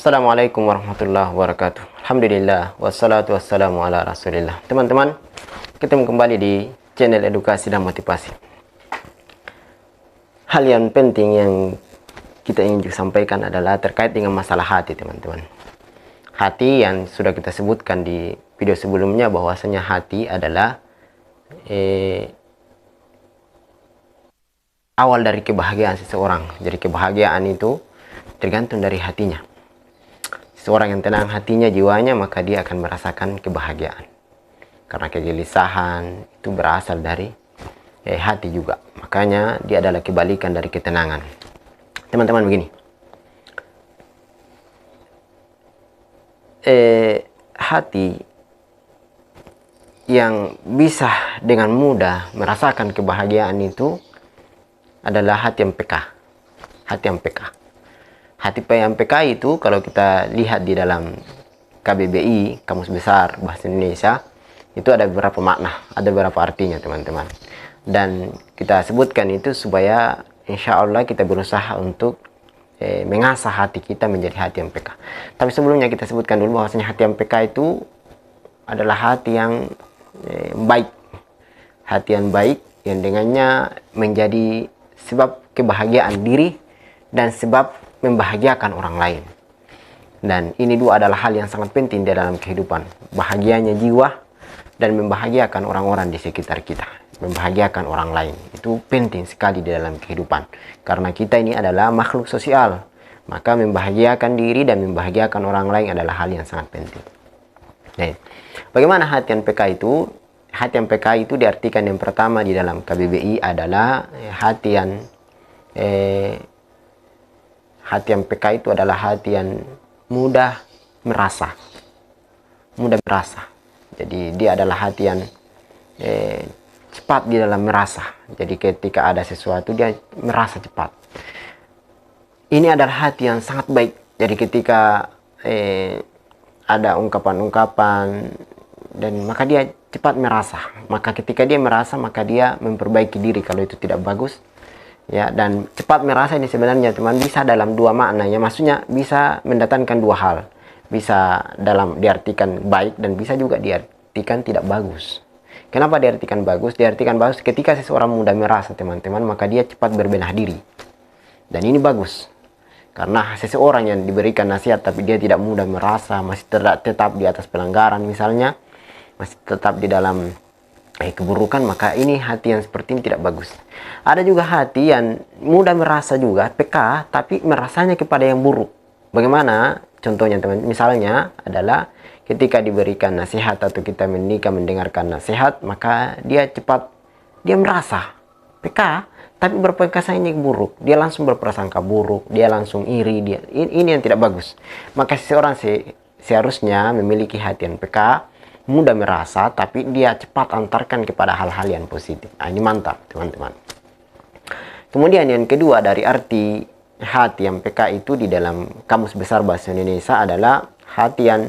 Assalamualaikum warahmatullahi wabarakatuh. Alhamdulillah, wassalatu wassalamu ala rasulillah. Teman-teman, ketemu kembali di channel edukasi dan motivasi. Hal yang penting yang kita ingin sampaikan adalah terkait dengan masalah hati, teman-teman. Hati yang sudah kita sebutkan di video sebelumnya, bahwasanya hati adalah awal dari kebahagiaan seseorang. Jadi kebahagiaan itu tergantung dari hatinya. Seorang yang tenang hatinya, jiwanya, maka dia akan merasakan kebahagiaan. Karena kegelisahan itu berasal dari hati juga. Makanya dia adalah kebalikan dari ketenangan. Teman-teman, begini. Hati yang bisa dengan mudah merasakan kebahagiaan itu adalah hati yang peka. Hati yang peka. Hati yang peka itu kalau kita lihat di dalam KBBI, Kamus Besar Bahasa Indonesia, itu ada beberapa makna, ada beberapa artinya, teman-teman. Dan kita sebutkan itu supaya insya Allah kita berusaha untuk mengasah hati kita menjadi hati yang peka. Tapi sebelumnya kita sebutkan dulu bahwasanya hati yang peka itu adalah hati yang baik. Hati yang baik yang dengannya menjadi sebab kebahagiaan diri dan sebab membahagiakan orang lain. Dan ini dua adalah hal yang sangat penting di dalam kehidupan. Bahagianya jiwa dan membahagiakan orang-orang di sekitar kita. Membahagiakan orang lain. Itu penting sekali di dalam kehidupan. Karena kita ini adalah makhluk sosial. Maka membahagiakan diri dan membahagiakan orang lain adalah hal yang sangat penting. Nah, bagaimana hati yang peka itu? Hati yang peka itu diartikan yang pertama di dalam KBBI adalah hati yang peka itu adalah hati yang mudah merasa. Mudah merasa. Jadi dia adalah hati yang cepat di dalam merasa. Jadi ketika ada sesuatu dia merasa cepat. Ini adalah hati yang sangat baik. Jadi ketika ada ungkapan-ungkapan dan maka dia cepat merasa. Maka ketika dia merasa, maka dia memperbaiki diri kalau itu tidak bagus. Ya, dan cepat merasa ini sebenarnya teman bisa dalam dua maknanya, maksudnya bisa mendatangkan dua hal, bisa dalam diartikan baik dan bisa juga diartikan tidak bagus. Kenapa diartikan bagus? Diartikan bagus ketika seseorang mudah merasa, teman-teman, maka dia cepat berbenah diri, dan ini bagus karena seseorang yang diberikan nasihat tapi dia tidak mudah merasa, masih tetap di atas pelanggaran misalnya, masih tetap di dalam keburukan, maka ini hati yang seperti ini tidak bagus. Ada juga hati yang mudah merasa juga, peka, tapi merasanya kepada yang buruk. Bagaimana? Contohnya teman, misalnya adalah ketika diberikan nasihat atau kita menikah mendengarkan nasihat, maka dia merasa peka, tapi berprasangka buruk. Dia langsung berprasangka buruk, dia langsung iri, ini yang tidak bagus. Maka seseorang seharusnya memiliki hati yang peka, mudah merasa, tapi dia cepat antarkan kepada hal-hal yang positif. Nah, ini mantap, teman-teman. Kemudian yang kedua dari arti hati yang peka itu di dalam Kamus Besar Bahasa Indonesia adalah hati yang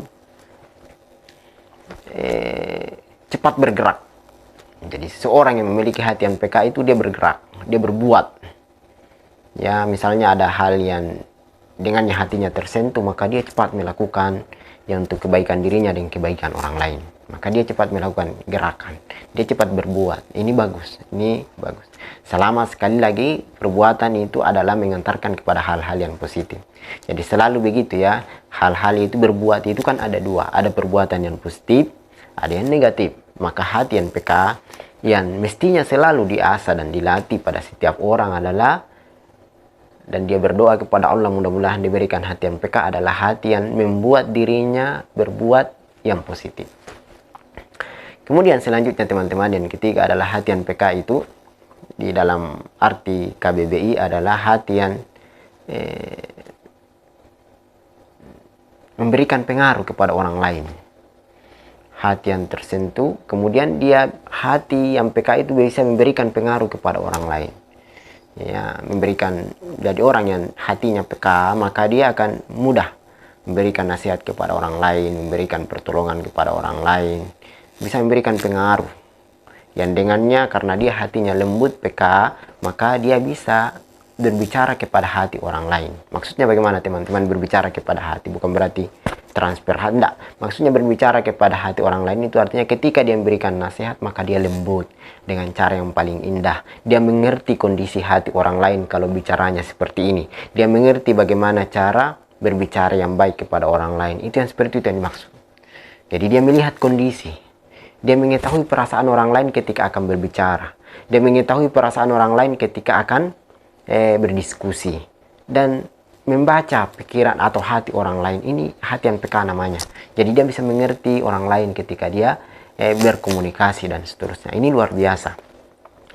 cepat bergerak. Jadi seseorang yang memiliki hati yang peka itu dia bergerak, dia berbuat. Ya, misalnya ada hal yang dengannya hatinya tersentuh, maka dia cepat melakukan yang untuk kebaikan dirinya dan kebaikan orang lain. Maka dia cepat melakukan gerakan, dia cepat berbuat. Ini bagus, ini bagus. Selama sekali lagi perbuatan itu adalah mengantarkan kepada hal-hal yang positif. Jadi selalu begitu ya, hal-hal itu berbuat itu kan ada dua, ada perbuatan yang positif, ada yang negatif. Maka hati yang peka yang mestinya selalu diasah dan dilatih pada setiap orang adalah, dan dia berdoa kepada Allah mudah-mudahan diberikan hati yang peka, adalah hati yang membuat dirinya berbuat yang positif. Kemudian selanjutnya teman-teman, yang ketiga adalah hati yang peka itu di dalam arti KBBI adalah hati yang memberikan pengaruh kepada orang lain. Hati yang tersentuh, kemudian dia hati yang peka itu bisa memberikan pengaruh kepada orang lain. Ya, memberikan, jadi orang yang hatinya peka, maka dia akan mudah memberikan nasihat kepada orang lain, memberikan pertolongan kepada orang lain, bisa memberikan pengaruh yang dengannya karena dia hatinya lembut, peka, maka dia bisa berbicara kepada hati orang lain. Maksudnya bagaimana teman-teman berbicara kepada hati? Bukan berarti transfer hati, enggak. Maksudnya berbicara kepada hati orang lain itu artinya ketika dia memberikan nasihat, maka dia lembut dengan cara yang paling indah. Dia mengerti kondisi hati orang lain kalau bicaranya seperti ini. Dia mengerti bagaimana cara berbicara yang baik kepada orang lain. Itu yang seperti itu yang dimaksud. Jadi dia melihat kondisi. Dia mengetahui perasaan orang lain ketika akan berbicara. Dia mengetahui perasaan orang lain ketika akan berdiskusi. Dan membaca pikiran atau hati orang lain. Ini hati yang peka namanya. Jadi dia bisa mengerti orang lain ketika dia berkomunikasi dan seterusnya. Ini luar biasa.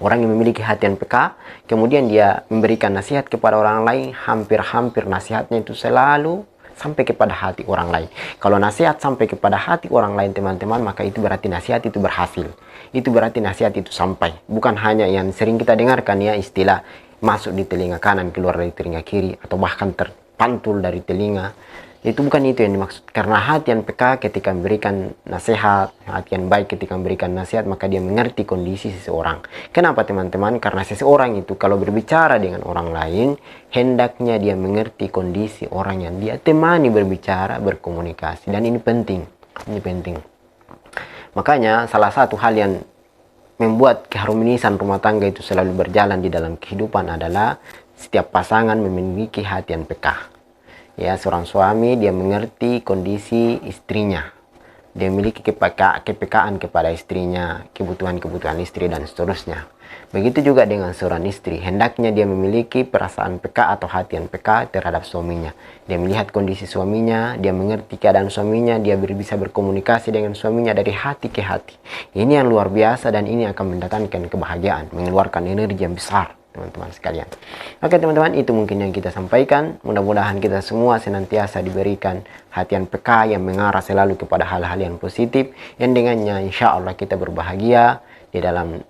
Orang yang memiliki hati yang peka, kemudian dia memberikan nasihat kepada orang lain, hampir-hampir nasihatnya itu selalu sampai kepada hati orang lain. Kalau nasihat sampai kepada hati orang lain teman-teman, maka itu berarti nasihat itu berhasil. Itu berarti nasihat itu sampai. Bukan hanya yang sering kita dengarkan ya, istilah masuk di telinga kanan, keluar dari telinga kiri, atau bahkan terpantul dari telinga. Itu bukan itu yang dimaksud. Karena hati yang peka ketika memberikan nasihat, hati yang baik ketika memberikan nasihat, maka dia mengerti kondisi seseorang. Kenapa teman-teman? Karena seseorang itu kalau berbicara dengan orang lain, hendaknya dia mengerti kondisi orang yang dia temani berbicara, berkomunikasi. Dan ini penting. Ini penting. Makanya salah satu hal yang membuat keharmonisan rumah tangga itu selalu berjalan di dalam kehidupan adalah setiap pasangan memiliki hati yang peka. Ya, seorang suami dia mengerti kondisi istrinya. Dia memiliki kepekaan kepada istrinya, kebutuhan-kebutuhan istri dan seterusnya. Begitu juga dengan seorang istri, hendaknya dia memiliki perasaan peka atau hati yang peka terhadap suaminya. Dia melihat kondisi suaminya, dia mengerti keadaan suaminya, dia bisa berkomunikasi dengan suaminya dari hati ke hati. Ini yang luar biasa dan ini akan mendatangkan kebahagiaan, mengeluarkan energi yang besar, teman-teman sekalian. Oke teman-teman, itu mungkin yang kita sampaikan. Mudah-mudahan kita semua senantiasa diberikan hati yang peka yang mengarah selalu kepada hal-hal yang positif, yang dengannya insya Allah kita berbahagia di dalam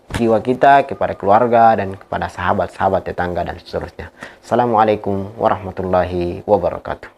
jiwa kita, kepada keluarga, dan kepada sahabat-sahabat, tetangga, dan seterusnya. Assalamualaikum warahmatullahi wabarakatuh.